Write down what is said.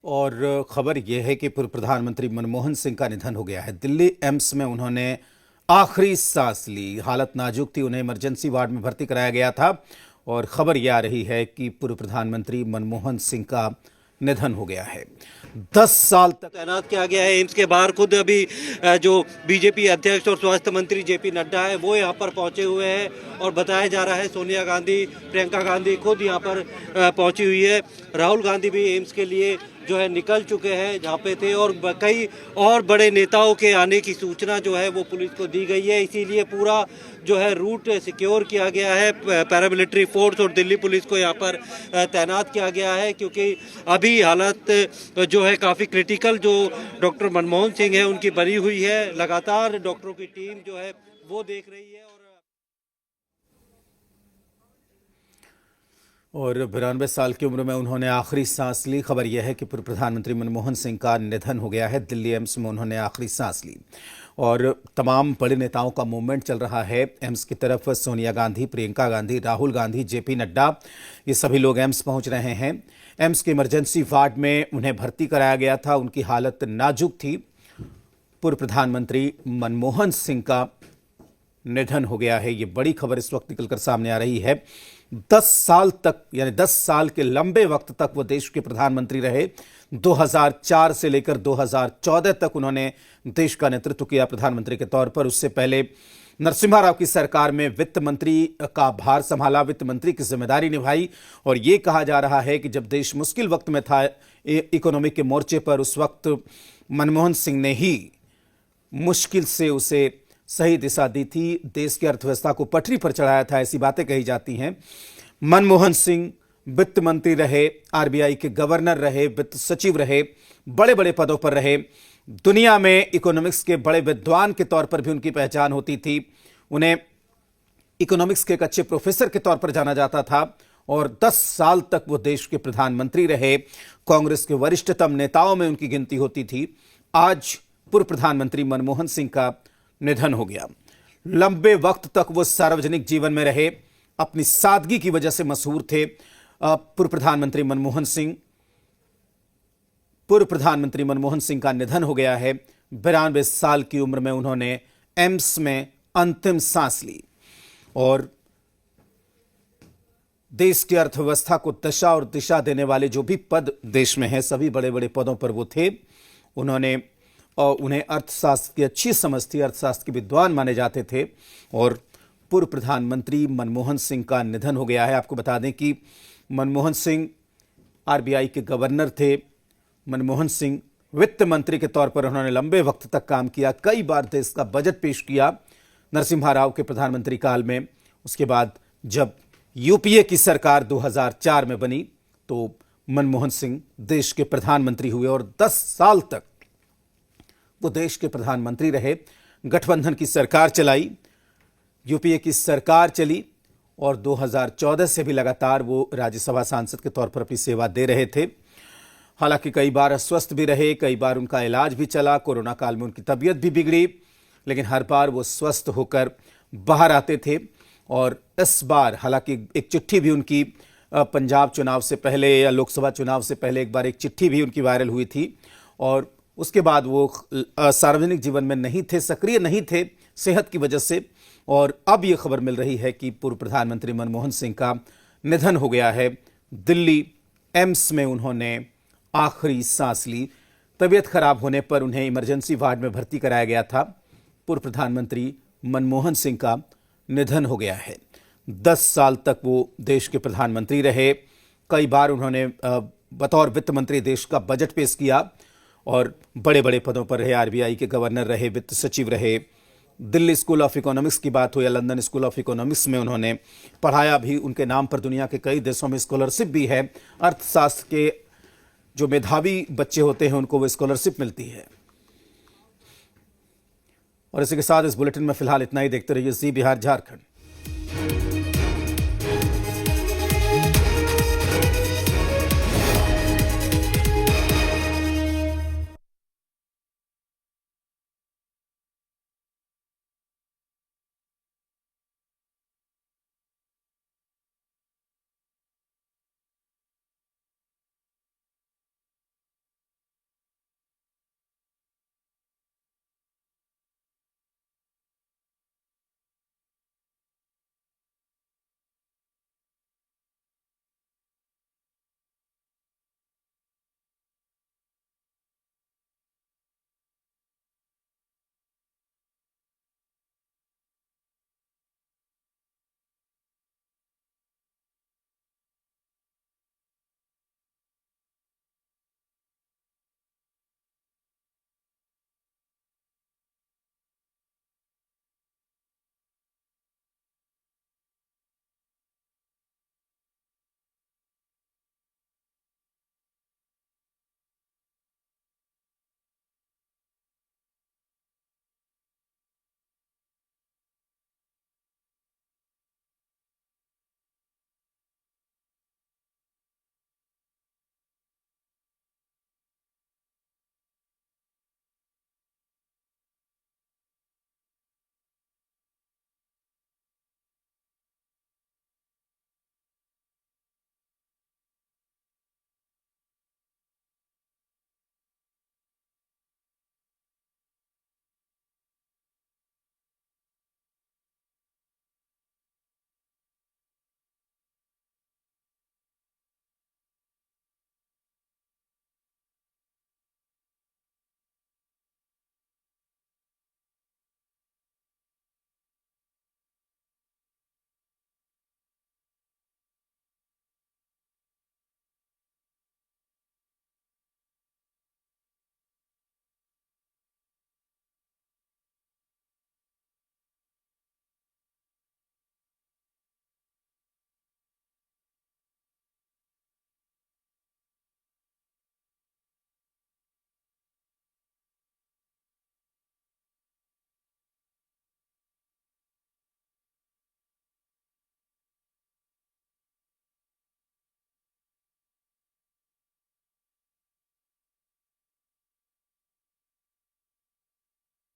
और खबर यह है कि पूर्व प्रधानमंत्री मनमोहन सिंह का निधन हो गया है। दिल्ली एम्स में उन्होंने आखिरी सांस ली। हालत नाजुक थी, उन्हें इमरजेंसी वार्ड में भर्ती कराया गया था और खबर यह आ रही है कि पूर्व प्रधानमंत्री मनमोहन सिंह का निधन हो गया है। 10 साल तक तैनात किया गया है एम्स के बाहर। खुद अभी जो बीजेपी अध्यक्ष और स्वास्थ्य मंत्री जेपी नड्डा है वो यहाँ पर पहुँचे हुए हैं और बताया जा रहा है सोनिया गांधी, प्रियंका गांधी खुद यहाँ पर पहुँची हुई है। राहुल गांधी भी एम्स के लिए जो है निकल चुके हैं जहाँ पे थे, और कई और बड़े नेताओं के आने की सूचना जो है वो पुलिस को दी गई है। इसीलिए पूरा जो है रूट सिक्योर किया गया है। पैरामिलिट्री फोर्स और दिल्ली पुलिस को यहाँ पर तैनात किया गया है, क्योंकि अभी हालत जो है काफ़ी क्रिटिकल जो डॉक्टर मनमोहन सिंह है उनकी बनी हुई है। लगातार डॉक्टरों की टीम जो है वो देख रही है। और 92 साल की उम्र में उन्होंने आखिरी सांस ली। खबर यह है कि पूर्व प्रधानमंत्री मनमोहन सिंह का निधन हो गया है। दिल्ली एम्स में उन्होंने आखिरी सांस ली और तमाम बड़े नेताओं का मूवमेंट चल रहा है एम्स की तरफ। सोनिया गांधी, प्रियंका गांधी, राहुल गांधी, जेपी नड्डा, ये सभी लोग एम्स पहुंच रहे हैं। एम्स के इमरजेंसी वार्ड में उन्हें भर्ती कराया गया था। उनकी हालत नाजुक थी। पूर्व प्रधानमंत्री मनमोहन सिंह का निधन हो गया है। ये बड़ी खबर इस वक्त निकलकर सामने आ रही है। 10 साल तक, यानी 10 साल के लंबे वक्त तक वो देश के प्रधानमंत्री रहे। 2004 से लेकर 2014 तक उन्होंने देश का नेतृत्व किया प्रधानमंत्री के तौर पर। उससे पहले नरसिम्हा राव की सरकार में वित्त मंत्री का भार संभाला, वित्त मंत्री की जिम्मेदारी निभाई। और ये कहा जा रहा है कि जब देश मुश्किल वक्त में था इकोनॉमिक के मोर्चे पर, उस वक्त मनमोहन सिंह ने ही मुश्किल से उसे सही दिशा दी थी, देश की अर्थव्यवस्था को पटरी पर चढ़ाया था, ऐसी बातें कही जाती हैं। मनमोहन सिंह वित्त मंत्री रहे, आरबीआई के गवर्नर रहे, वित्त सचिव रहे, बड़े बड़े पदों पर रहे। दुनिया में इकोनॉमिक्स के बड़े विद्वान के तौर पर भी उनकी पहचान होती थी। उन्हें इकोनॉमिक्स के एक अच्छे प्रोफेसर के तौर पर जाना जाता था और 10 साल तक वो देश के प्रधानमंत्री रहे। कांग्रेस के वरिष्ठतम नेताओं में उनकी गिनती होती थी। आज पूर्व प्रधानमंत्री मनमोहन सिंह का निधन हो गया। लंबे वक्त तक वो सार्वजनिक जीवन में रहे, अपनी सादगी की वजह से मशहूर थे। पूर्व प्रधानमंत्री मनमोहन सिंह का निधन हो गया है। 92 साल की उम्र में उन्होंने एम्स में अंतिम सांस ली और देश की अर्थव्यवस्था को दशा और दिशा देने वाले जो भी पद देश में हैं, सभी बड़े बड़े पदों पर वो थे। उन्हें अर्थशास्त्र की अच्छी समझ थी, अर्थशास्त्र के विद्वान माने जाते थे। और पूर्व प्रधानमंत्री मनमोहन सिंह का निधन हो गया है। आपको बता दें कि मनमोहन सिंह आरबीआई के गवर्नर थे। मनमोहन सिंह वित्त मंत्री के तौर पर उन्होंने लंबे वक्त तक काम किया, कई बार देश का बजट पेश किया नरसिम्हा राव के प्रधानमंत्री काल में। उसके बाद जब यूपीए की सरकार 2004 में बनी तो मनमोहन सिंह देश के प्रधानमंत्री हुए और 10 साल तक वो देश के प्रधानमंत्री रहे। गठबंधन की सरकार चलाई, यूपीए की सरकार चली और 2014 से भी लगातार वो राज्यसभा सांसद के तौर पर अपनी सेवा दे रहे थे। हालांकि कई बार अस्वस्थ भी रहे, कई बार उनका इलाज भी चला, कोरोना काल में उनकी तबीयत भी बिगड़ी, लेकिन हर बार वो स्वस्थ होकर बाहर आते थे। और इस बार हालांकि एक चिट्ठी भी उनकी पंजाब चुनाव से पहले या लोकसभा चुनाव से पहले एक बार एक चिट्ठी भी उनकी वायरल हुई थी और उसके बाद वो सार्वजनिक जीवन में नहीं थे, सक्रिय नहीं थे सेहत की वजह से। और अब ये खबर मिल रही है कि पूर्व प्रधानमंत्री मनमोहन सिंह का निधन हो गया है। दिल्ली एम्स में उन्होंने आखिरी सांस ली। तबीयत खराब होने पर उन्हें इमरजेंसी वार्ड में भर्ती कराया गया था। पूर्व प्रधानमंत्री मनमोहन सिंह का निधन हो गया है। 10 साल तक वो देश के प्रधानमंत्री रहे। कई बार उन्होंने बतौर वित्त मंत्री देश का बजट पेश किया और बड़े बड़े पदों पर रहे। आरबीआई के गवर्नर रहे, वित्त सचिव रहे। दिल्ली स्कूल ऑफ इकोनॉमिक्स की बात हो या लंदन स्कूल ऑफ इकोनॉमिक्स में उन्होंने पढ़ाया भी। उनके नाम पर दुनिया के कई देशों में स्कॉलरशिप भी है। अर्थशास्त्र के जो मेधावी बच्चे होते हैं उनको वो स्कॉलरशिप मिलती है। और इसी के साथ इस बुलेटिन में फिलहाल इतना ही। देखते रहिए जी बिहार झारखंड।